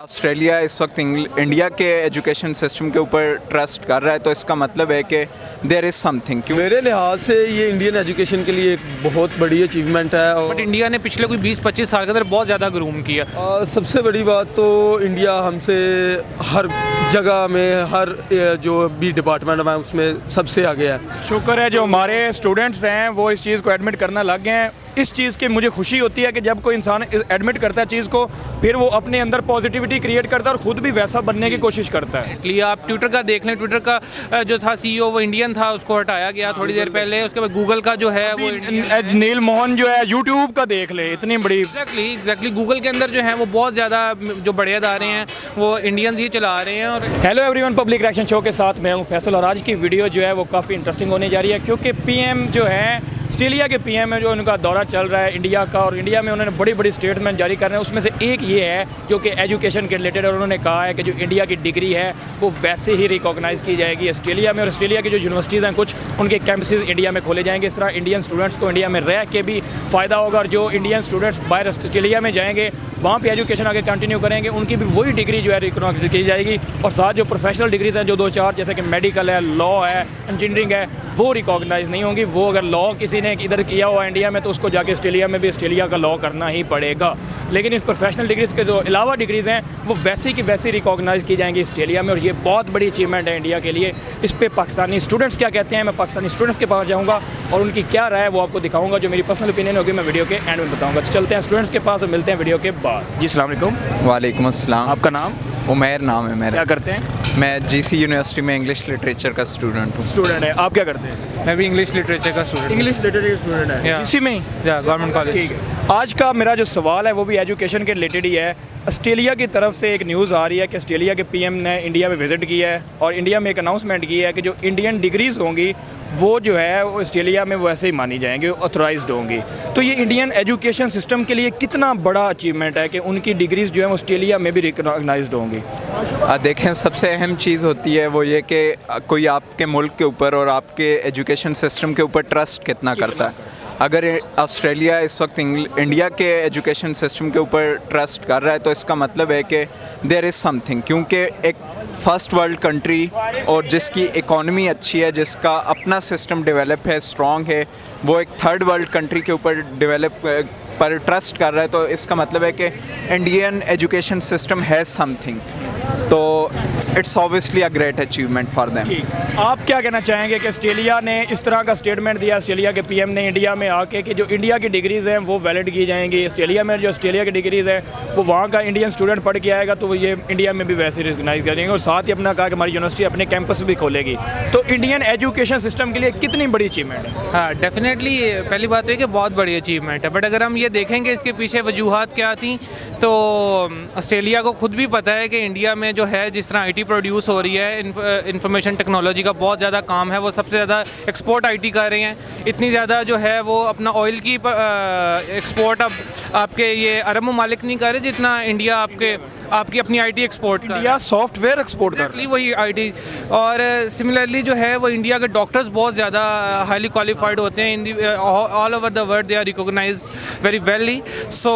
Australia इस वक्त India के एजुकेशन सिस्टम के ऊपर ट्रस्ट कर रहा है, तो इसका मतलब है कि देयर इज़ समथिंग। क्यों? मेरे लिहाज से ये इंडियन एजुकेशन के लिए एक बहुत बड़ी अचीवमेंट है। बट इंडिया ने पिछले कोई 20-25 साल के अंदर बहुत ज़्यादा ग्रूम किया। सबसे बड़ी बात तो इंडिया हमसे हर जगह में हर जो भी डिपार्टमेंट में उसमें सबसे आगे है। शुक्र है जो हमारे स्टूडेंट्स हैं वो इस चीज़ को एडमिट करना लग गए हैं। इस चीज़ की मुझे खुशी होती है कि जब कोई इंसान एडमिट करता है चीज़ को, फिर वो अपने अंदर पॉजिटिविटी क्रिएट करता है और ख़ुद भी वैसा बनने की कोशिश करता है। इसलिए आप ट्विटर का देख लें, ट्विटर का जो था CEO वो इंडियन था, उसको हटाया गया थोड़ी देर पहले। उसके बाद गूगल का जो है वो नील मोहन जो है यूट्यूब का देख ले, इतनी बड़ी एग्जैक्टली गूगल के अंदर जो है वो बहुत ज़्यादा जो बड़े अदारे हैं वो इंडियंस ही चला रहे हैं। और hello everyone, public reaction show के साथ मैं हूं फैसल और आज की वीडियो जो है वो काफ़ी इंटरेस्टिंग होने जा रही है क्योंकि PM जो है ऑस्ट्रेलिया के PM है, जो उनका दौरा चल रहा है इंडिया का, और इंडिया में उन्होंने बड़ी बड़ी स्टेटमेंट जारी कर रहे हैं। उसमें से एक ये है जो कि एजुकेशन के रिलेटेड, और उन्होंने कहा है कि जो इंडिया की डिग्री है वो वैसे ही रिकॉग्नाइज़ की जाएगी ऑस्ट्रेलिया में, और ऑस्ट्रेलिया की जो यूनिवर्सिटीज़ हैं कुछ उनके कैंपसेस इंडिया में खोले जाएंगे। इस तरह इंडियन स्टूडेंट्स को इंडिया में रह के भी फ़ायदा होगा, और जो इंडियन स्टूडेंट्स बाहर ऑस्ट्रेलिया में जाएंगे वहाँ पे एजुकेशन आगे कंटिन्यू करेंगे, उनकी भी वही डिग्री जो है रिकॉग्नाइज की जाएगी। और साथ जो प्रोफेशनल डिग्रीज हैं जो 2-4 जैसे कि मेडिकल है, लॉ है, इंजीनियरिंग है, वो रिकॉग्नाइज नहीं होंगी। वो अगर लॉ किसी ने इधर किया हुआ इंडिया में तो उसको जाके ऑस्ट्रेलिया में भी ऑस्ट्रेलिया का लॉ करना ही पड़ेगा। लेकिन इस प्रोफेशनल डिग्रीज़ के जो अलावा डिग्रीज़ हैं वो वैसी की वैसी रिकॉग्नाइज़ की जाएंगी ऑस्ट्रेलिया में, और ये बहुत बड़ी अचीवमेंट है इंडिया के लिए। इस पर पाकिस्तानी स्टूडेंट्स क्या कहते हैं, मैं पाकिस्तानी स्टूडेंट्स के पास जाऊँगा और उनकी क्या राय है वो आपको दिखाऊंगा। जो मेरी पर्सनल ओपिनियन होगी मैं वीडियो के एंड में बताऊँगा। तो चलते हैं स्टूडेंट्स के पास और मिलते हैं वीडियो के बाद। जी अस्सलाम वालेकुम। वालेकुम अस्सलाम। आपका नाम? उमैर नाम है मेरा। क्या करते हैं? मैं GC यूनिवर्सिटी में इंग्लिश लिटरेचर का स्टूडेंट हूँ। स्टूडेंट है। आप क्या करते हैं? मैं भी इंग्लिश लिटरेचर का स्टूडेंट। इंग्लिश लिटरेचर स्टूडेंट है। Yeah. इसी में ही? Government college. ठीक है। आज का मेरा जो सवाल है वो भी एजुकेशन के रिलेटेड ही है। ऑस्ट्रेलिया की तरफ से एक न्यूज़ आ रही है कि ऑस्ट्रेलिया के PM ने इंडिया में विज़िट किया है और इंडिया में एक अनाउंसमेंट की है कि जो इंडियन डिग्रीज़ होंगी वो जो है वो ऑस्ट्रेलिया में वैसे ही मानी जाएंगी, ऑथराइज्ड होंगी। तो ये इंडियन एजुकेशन सिस्टम के लिए कितना बड़ा अचीवमेंट है कि उनकी डिग्रीज़ जो है ऑस्ट्रेलिया में भी रिकॉग्नाइज्ड होंगी। देखें, सबसे अहम चीज़ होती है वो ये कि कोई आपके मुल्क के ऊपर और आपके एजुकेशन सिस्टम के ऊपर ट्रस्ट कितना करता है। अगर ऑस्ट्रेलिया इस वक्त इंडिया के एजुकेशन सिस्टम के ऊपर ट्रस्ट कर रहा है तो इसका मतलब है कि देयर इज़ समथिंग। क्योंकि एक फर्स्ट वर्ल्ड कंट्री और जिसकी इकॉनमी अच्छी है, जिसका अपना सिस्टम डेवलप है, स्ट्रॉन्ग है, वो एक थर्ड वर्ल्ड कंट्री के ऊपर डेवलप पर ट्रस्ट कर रहा है, तो इसका मतलब है कि Indian education system has something. तो it's obviously a great achievement for them. आप क्या कहना चाहेंगे कि ऑस्ट्रेलिया ने इस तरह का स्टेटमेंट दिया, ऑस्ट्रेलिया के PM ने इंडिया में आके, कि जो इंडिया की डिग्रीज़ हैं वो वैलिड की जाएंगी ऑस्ट्रेलिया में, जो ऑस्ट्रेलिया की डिग्रीज़ हैं वो वहाँ का इंडियन स्टूडेंट पढ़ के आएगा तो वो ये इंडिया में भी वैसे रिकॉग्नाइज करेंगे, और साथ ही अपना कहा कि हमारी यूनिवर्सिटी अपने कैंपस भी खोलेगी। तो इंडियन एजुकेशन सिस्टम के लिए कितनी बड़ी अचीवमेंट है? हाँ, डेफिनेटली पहली बात तो है कि बहुत बड़ी अचीवमेंट है। बट अगर हम ये देखेंगे इसके पीछे वजूहात क्या थी, तो ऑस्ट्रेलिया को खुद भी पता है कि इंडिया में जो है जिस तरह IT प्रोड्यूस हो रही है, इंफॉर्मेशन टेक्नोलॉजी का बहुत ज़्यादा काम है, वो सबसे ज़्यादा एक्सपोर्ट IT कर रहे हैं। इतनी ज़्यादा जो है वो अपना ऑयल की एक्सपोर्ट अब आपके ये अरब ममालिक नहीं कर रहे जितना इंडिया आपकी अपनी IT एक्सपोर्ट कर। इंडिया सॉफ्टवेयर एक्सपोर्ट कर रही है वही IT। और सिमिलरली जो है वो इंडिया के डॉक्टर्स बहुत ज़्यादा हाईली क्वालिफाइड होते हैं in all over the world, they are recognized very well. So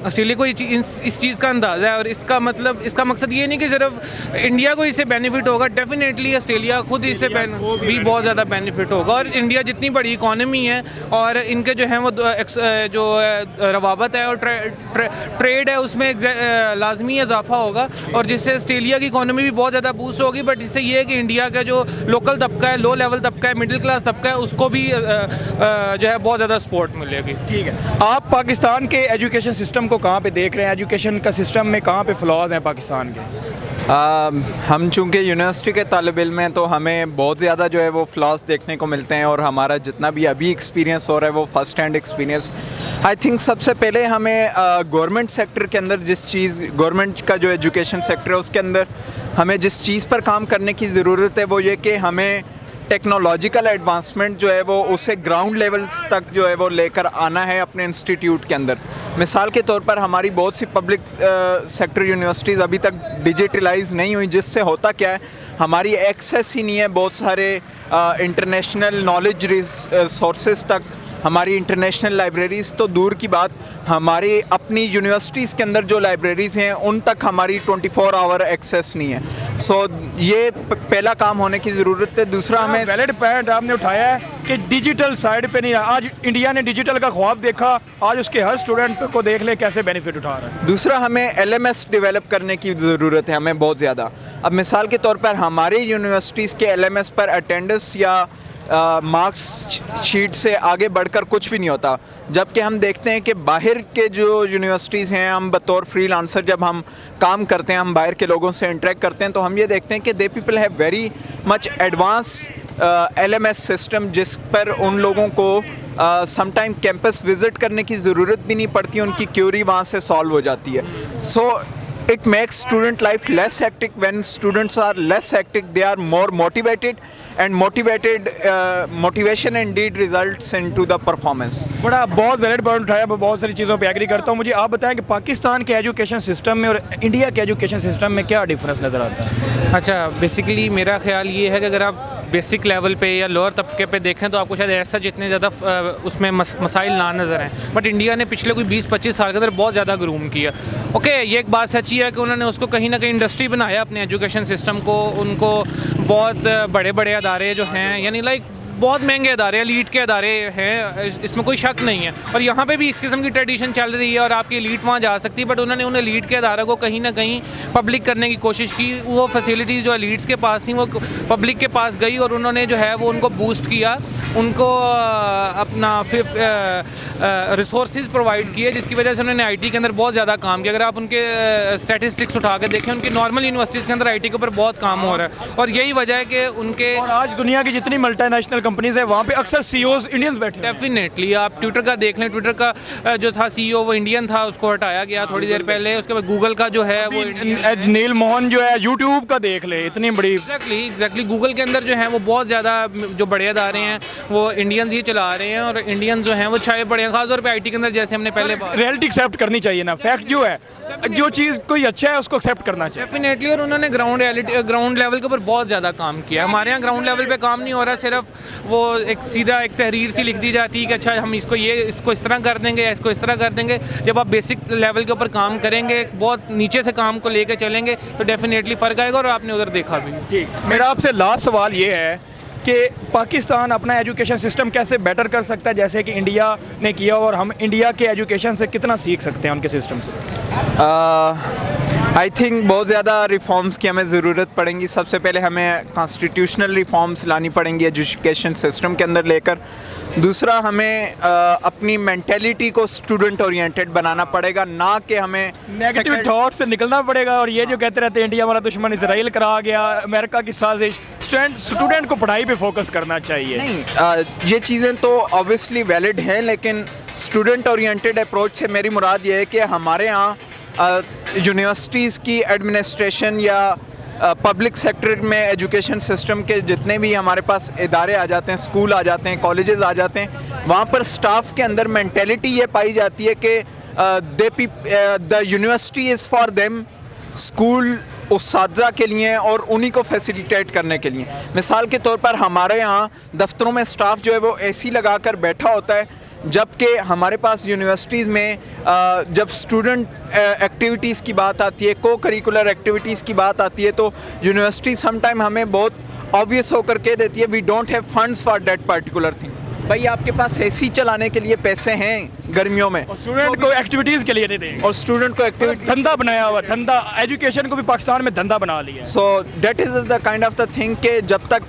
Australia को इस चीज़ का अंदाज़ा है, और इसका मतलब इसका मकसद ये नहीं कि सिर्फ इंडिया को इससे बेनिफिट होगा, डेफिनेटली ऑस्ट्रेलिया खुद इससे भी बहुत ज़्यादा बेनिफिट होगा। और इंडिया जितनी बड़ी इकॉनमी है और इनके जो है वो जो रवाबत है और ट्रेड है उसमें लाजमी इजाफा होगा, और जिससे ऑस्ट्रेलिया की इकॉनमी भी बहुत ज़्यादा बूस्ट होगी। बट इससे ये है कि इंडिया का जो लोकल तबका है, लो लेवल तबका है, मिडिल क्लास तबका है, उसको भी जो है बहुत ज़्यादा सपोर्ट मिलेगी। ठीक है। आप पाकिस्तान के एजुकेशन सिस्टम को कहाँ पे देख रहे हैं? एजुकेशन का सिस्टम में कहाँ पे फ्लॉज हैं पाकिस्तान के? हम चूँकि यूनिवर्सिटी के तालिब इल्म हैं तो हमें बहुत ज़्यादा जो है वो फ्लॉस देखने को मिलते हैं, और हमारा जितना भी अभी एक्सपीरियंस हो रहा है वो first hand experience. I think सबसे पहले हमें गवर्नमेंट सेक्टर के अंदर गवर्नमेंट का जो एजुकेशन सेक्टर है उसके अंदर हमें जिस चीज़ पर काम करने की ज़रूरत है वो ये कि हमें टेक्नोलॉजिकल एडवांसमेंट जो है वो उसे ग्राउंड लेवल्स तक जो है वो लेकर आना है अपने इंस्टीट्यूट के अंदर। मिसाल के तौर पर हमारी बहुत सी पब्लिक सेक्टर यूनिवर्सिटीज़ अभी तक डिजिटलाइज नहीं हुई, जिससे होता क्या है हमारी एक्सेस ही नहीं है बहुत सारे इंटरनेशनल नॉलेज सोर्सेज तक, हमारी इंटरनेशनल लाइब्रेरीज़ तो दूर की बात, हमारी अपनी यूनिवर्सिटीज़ के अंदर जो लाइब्रेरीज़ हैं उन तक हमारी 24 आवर एक्सेस नहीं है। सो ये पहला काम होने की ज़रूरत है। दूसरा हमें वैलिड पॉइंट आपने उठाया है कि डिजिटल साइड पे नहीं रहा। आज इंडिया ने डिजिटल का ख्वाब देखा, आज उसके हर स्टूडेंट को देख ले कैसे बेनिफिट उठा रहा है। दूसरा हमें LMS डेवलप करने की ज़रूरत है, हमें बहुत ज़्यादा। अब मिसाल के तौर पर हमारे यूनिवर्सिटीज़ के LMS पर अटेंडेंस या मार्क्स शीट से आगे बढ़कर कुछ भी नहीं होता, जबकि हम देखते हैं कि बाहर के जो यूनिवर्सिटीज़ हैं, हम बतौर फ्रीलांसर जब हम काम करते हैं, हम बाहर के लोगों से इंटरेक्ट करते हैं, तो हम ये देखते हैं कि they people have very much advance LMS system, जिस पर उन लोगों को समटाइम कैंपस विज़िट करने की ज़रूरत भी नहीं पड़ती, उनकी क्यूरी वहाँ से सॉल्व हो जाती है। सो it makes student life less hectic. When students are less hectic, they are more motivated, and motivation indeed results into the performance. बड़ा बहुत वैलिड पॉइंट उठाया, मैं बहुत सारी चीज़ों पे एग्री करता हूँ। मुझे आप बताएं कि पाकिस्तान के एजुकेशन सिस्टम में और इंडिया के एजुकेशन सिस्टम में क्या डिफरेंस नज़र आता है? अच्छा, बेसिकली मेरा ख्याल ये है कि अगर आप बेसिक लेवल पे या लोअर तबके पे देखें तो आपको शायद ऐसा जितने ज़्यादा उसमें मसाइल ना नज़र आएँ, बट इंडिया ने पिछले कोई 20-25 साल के अंदर बहुत ज़्यादा ग्रूम किया। ओके, ये एक बात सच्ची है कि उन्होंने उसको कहीं ना कहीं इंडस्ट्री बनाया अपने एजुकेशन सिस्टम को। उनको बहुत बड़े बड़े अदारे जो हैं, यानी लाइक बहुत महंगे अदारे, एलीट के अदारे हैं, इसमें कोई शक नहीं है, और यहाँ पे भी इस किस्म की ट्रेडिशन चल रही है और आपकी एलीट वहाँ जा सकती है, बट उन्होंने उन एलीट के अदारों को कहीं ना कहीं पब्लिक करने की कोशिश की। वो फैसिलिटीज़ जो एलीट्स के पास थी वो पब्लिक के पास गई और उन्होंने जो है वो उनको बूस्ट किया, उनको अपना रिसोर्सेज प्रोवाइड किए, जिसकी वजह से उन्होंने IT के अंदर बहुत ज़्यादा काम किया। अगर आप उनके स्टैटिस्टिक्स उठा के देखें, उनकी नॉर्मल यूनिवर्सिटीज़ के अंदर IT के ऊपर बहुत काम हो रहा है, और यही वजह है कि उनके और आज दुनिया की जितनी मल्टीनेशनल कंपनीज है वहाँ पे अक्सर CEOs इंडियंस बैठे हैं। डेफिनेटली आप ट्विटर का देख लें, ट्विटर का जो था CEO वो इंडियन था, उसको हटाया गया थोड़ी देर पहले। उसके बाद गूगल का जो है वो नील मोहन जो है यूट्यूब का देख ले, इतनी बड़ी एग्जैक्टली गूगल के अंदर जो है वो बहुत ज़्यादा जो बड़े अदारे हैं वो इंडियंस ही चला रहे हैं, और इंडियन जो हैं वो छाए पड़े हैं, खासतौर पे IT के अंदर, जैसे हमने पहले रियलिटी एक्सेप्ट करनी चाहिए ना। फैक्ट जो है, जो चीज़ कोई अच्छा है उसको एक्सेप्ट करना चाहिए डेफिनेटली। और उन्होंने ग्राउंड लेवल के ऊपर बहुत ज़्यादा काम किया। हमारे यहाँ ग्राउंड लेवल पे काम नहीं हो रहा, सिर्फ वो एक सीधा एक तहरीर सी लिख दी जाती है कि अच्छा हम इसको इस तरह कर देंगे, इसको इस तरह कर देंगे। जब आप बेसिक लेवल के ऊपर काम करेंगे, बहुत नीचे से काम को लेकर चलेंगे, तो डेफिनेटली फ़र्क आएगा, और आपने उधर देखा भी। ठीक, मेरा आपसे लास्ट सवाल ये है कि पाकिस्तान अपना एजुकेशन सिस्टम कैसे बेटर कर सकता है जैसे कि इंडिया ने किया, और हम इंडिया के एजुकेशन से कितना सीख सकते हैं उनके सिस्टम से? आई थिंक बहुत ज़्यादा रिफॉर्म्स की हमें ज़रूरत पड़ेंगी। सबसे पहले हमें कॉन्स्टिट्यूशनल रिफॉर्म्स लानी पड़ेंगी एजुकेशन सिस्टम के अंदर लेकर। दूसरा, हमें अपनी मेंटेलिटी को स्टूडेंट ओरिएंटेड बनाना पड़ेगा, ना कि हमें नेगेटिव थॉट से निकलना पड़ेगा। और ये जो कहते रहते हैं इंडिया हमारा दुश्मन, इसराइल करा गया, अमेरिका की साजिश, स्टूडेंट को पढ़ाई पे फोकस करना चाहिए। नहीं, ये चीज़ें तो ऑब्वियसली वैलिड हैं, लेकिन स्टूडेंट ओरिएंटेड अप्रोच से मेरी मुराद ये है कि हमारे यहाँ यूनिवर्सिटीज़ की एडमिनिस्ट्रेशन या पब्लिक सेक्टर में एजुकेशन सिस्टम के जितने भी हमारे पास इदारे आ जाते हैं, स्कूल आ जाते हैं, कॉलेजेस आ जाते हैं, वहाँ पर स्टाफ के अंदर मेंटेलिटी ये पाई जाती है कि the university is for them, school उस्तादा के लिए और उन्हीं को फैसिलिटेट करने के लिए। मिसाल के तौर पर हमारे यहाँ दफ्तरों में स्टाफ जो है वो AC लगा कर बैठा होता है, जबकि हमारे पास यूनिवर्सिटीज़ में जब स्टूडेंट एक्टिविटीज़ की बात आती है, को करिकुलर एक्टिविटीज़ की बात आती है, तो यूनिवर्सिटी समटाइम हमें बहुत ऑब्वियस होकर कह देती है we don't have funds for that particular thing. भाई आपके पास AC चलाने के लिए पैसे हैं गर्मियों में, और स्टूडेंट को एक्टिविटीज़ के लिए नहीं देंगे, और स्टूडेंट को एक्टिविटी धंधा बनाया हुआ, धंधा एजुकेशन को भी पाकिस्तान में धंधा बना लिया। So that is the kind of the thing कि जब तक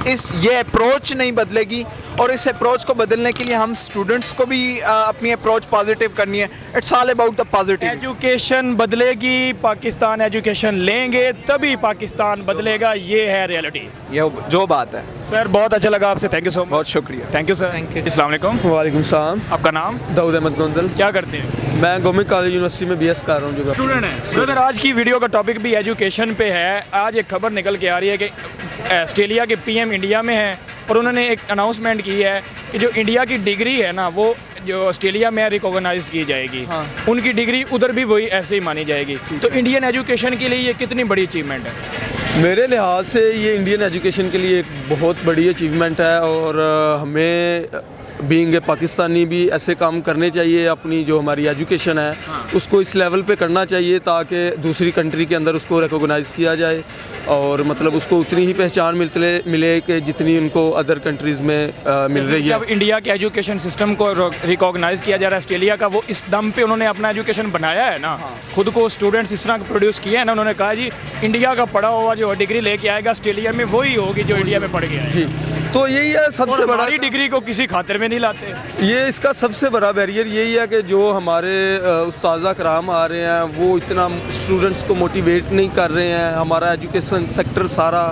ये अप्रोच नहीं बदलेगी, और इस अप्रोच को बदलने के लिए हम स्टूडेंट्स को भी अपनी अप्रोच पॉजिटिव करनी है। It's all about the positive. Education बदलेगी, पाकिस्तान एजुकेशन लेंगे तभी पाकिस्तान बदलेगा, ये है रियलिटी, ये जो बात है। सर बहुत अच्छा लगा आपसे, थैंक यू सो मच। बहुत शुक्रिया। Thank you sir. Thank you. अस्सलाम वालेकुम। वालेकुम सलाम। आपका नाम? दाऊद अहमद गोंदल। क्या करते हैं? मैं गवर्नमेंट कॉलेज यूनिवर्सिटी में BS कर रहा हूँ। जो स्टूडेंट है। ब्रदर, आज की वीडियो का टॉपिक भी एजुकेशन पे है। आज एक खबर निकल के आ रही है कि ऑस्ट्रेलिया के PM इंडिया में हैं, और उन्होंने एक अनाउंसमेंट की है कि जो इंडिया की डिग्री है ना, वो जो ऑस्ट्रेलिया में रिकॉग्नाइज की जाएगी। हाँ। उनकी डिग्री उधर भी वही ऐसे ही मानी जाएगी। तो इंडियन एजुकेशन के लिए ये कितनी बड़ी अचीवमेंट है? मेरे लिहाज से ये इंडियन एजुकेशन के लिए एक बहुत बड़ी अचीवमेंट है, और हमें बीइंग ए पाकिस्तानी भी ऐसे काम करने चाहिए, अपनी जो हमारी एजुकेशन है उसको इस लेवल पे करना चाहिए ताकि दूसरी कंट्री के अंदर उसको रिकॉग्नाइज़ किया जाए और मतलब उसको उतनी ही पहचान मिले कि जितनी उनको अदर कंट्रीज़ में मिल रही है। जब इंडिया के एजुकेशन सिस्टम को रिकॉग्नाइज किया जा रहा है ऑस्ट्रेलिया का, वो इस दम पे उन्होंने अपना एजुकेशन बनाया है ना, खुद को स्टूडेंट्स इस तरह प्रोड्यूस किया है ना, उन्होंने कहा जी इंडिया का पढ़ा हुआ जो डिग्री लेके आएगा ऑस्ट्रेलिया में वही होगी जो इंडिया में पढ़ गया है। जी, तो यही है सबसे बड़ा, हमारी डिग्री को किसी खातिर में नहीं लाते। ये इसका सबसे बड़ा बैरियर यही है कि जो हमारे उस्ताज़ा कराम आ रहे हैं वो इतना स्टूडेंट्स को मोटिवेट नहीं कर रहे हैं। हमारा एजुकेशन सेक्टर सारा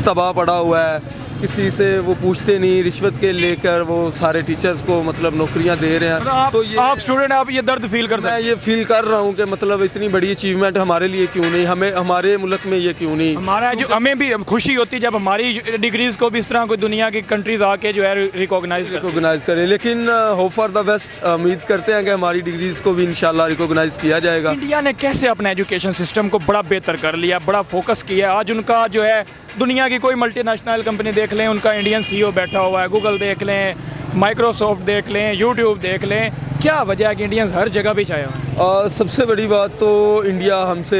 तबाह पड़ा हुआ है, किसी से वो पूछते नहीं, रिश्वत के लेकर वो सारे टीचर्स को मतलब नौकरियां दे रहे हैं। तो आप स्टूडेंट, आप ये दर्द फील कर सकते हैं। मैं ये फील कर रहा हूँ कि मतलब इतनी बड़ी अचीवमेंट हमारे लिए क्यों नहीं, हमें हमारे मुल्क में ये क्यों नहीं। हमारा जो हमें भी खुशी होती जब हमारी डिग्रीज को भी इस तरह कोई दुनिया की कंट्रीज आके जो है रिकॉग्नाइज करें, लेकिन होप फॉर द बेस्ट, उम्मीद करते हैं कि हमारी डिग्रीज को भी इंशाल्लाह रिकॉग्नाइज किया जाएगा। इंडिया ने कैसे अपने एजुकेशन सिस्टम को बड़ा बेहतर कर लिया, बड़ा फोकस किया। आज उनका जो है दुनिया की कोई मल्टीनेशनल कंपनी देख लें, उनका इंडियन सीईओ बैठा हुआ है, गूगल देख लें, माइक्रोसॉफ्ट देख लें, यूट्यूब देख लें, क्या वजह है कि इंडियंस हर जगह पे छाए हुए? सबसे बड़ी बात तो इंडिया हमसे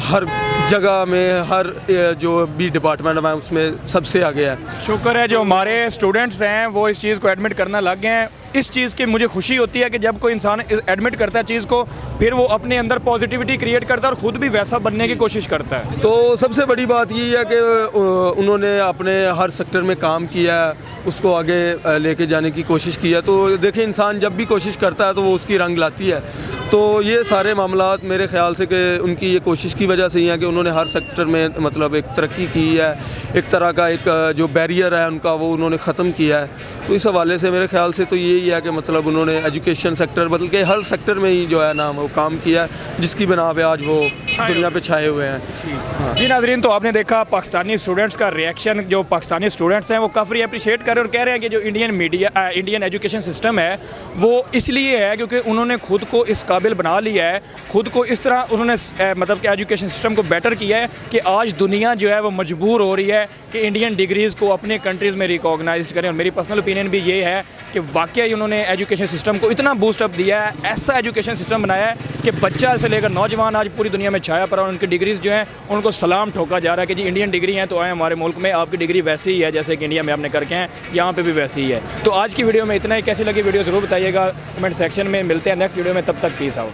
हर जगह में हर जो भी डिपार्टमेंट है उसमें सबसे आगे है। शुक्र है जो हमारे स्टूडेंट्स हैं वो इस चीज़ को एडमिट करना लग गए हैं। इस चीज़ की मुझे खुशी होती है कि जब कोई इंसान एडमिट करता है चीज़ को, फिर वो अपने अंदर पॉजिटिविटी क्रिएट करता है और ख़ुद भी वैसा बनने की कोशिश करता है। तो सबसे बड़ी बात यही है कि उन्होंने अपने हर सेक्टर में काम किया है, उसको आगे लेके जाने की कोशिश की है। तो देखिए, इंसान जब भी कोशिश करता है तो वो उसकी रंग लाती है। तो ये सारे मामलात मेरे ख़्याल से कि उनकी ये कोशिश की वजह से ही है कि उन्होंने हर सेक्टर में मतलब एक तरक्की की है, एक तरह का एक जो बैरियर है उनका वो उन्होंने ख़त्म किया है। तो इस हवाले से मेरे ख्याल से तो यही है कि मतलब उन्होंने एजुकेशन सेक्टर बल्कि हर सेक्टर में ही जो है ना वो काम किया है, जिसकी बिना पे आज वो दुनिया पे छाए हुए हैं। जी नाज़रीन, तो आपने देखा पाकिस्तानी स्टूडेंट्स का रिएक्शन। जो पाकिस्तानी स्टूडेंट्स हैं वो काफ़ी अप्रिशिएट कर रहे हैं और कह रहे हैं कि जो इंडियन एजुकेशन सिस्टम है वो इसलिए है क्योंकि उन्होंने खुद को इस काबिल बना लिया है, खुद को इस तरह उन्होंने मतलब कि एजुकेशन सिस्टम को बेटर किया है कि आज दुनिया जो है वो मजबूर हो रही है कि इंडियन डिग्रीज़ को अपने कंट्रीज़ में रिकॉग्नाइज करें। और मेरी पर्सनल ओपिनियन भी ये है कि वाकई उन्होंने एजुकेशन सिस्टम को इतना बूस्ट अप दिया है, ऐसा एजुकेशन सिस्टम बनाया है कि बच्चा से लेकर नौजवान आज पूरी दुनिया में छाया पड़ा और उनकी डिग्रीज़ जो हैं उनको सलाम ठोका जा रहा है कि जी इंडियन डिग्री हैं तो आए हमारे मुल्क में, आपकी डिग्री वैसी ही है जैसे कि इंडिया में आपने करके हैं, यहाँ पे भी वैसी ही है। तो आज की वीडियो में इतना ही। कैसी लगी वीडियो ज़रूर बताइएगा कमेंट सेक्शन में। मिलते हैं नेक्स्ट वीडियो में, तब तक पीस आउट।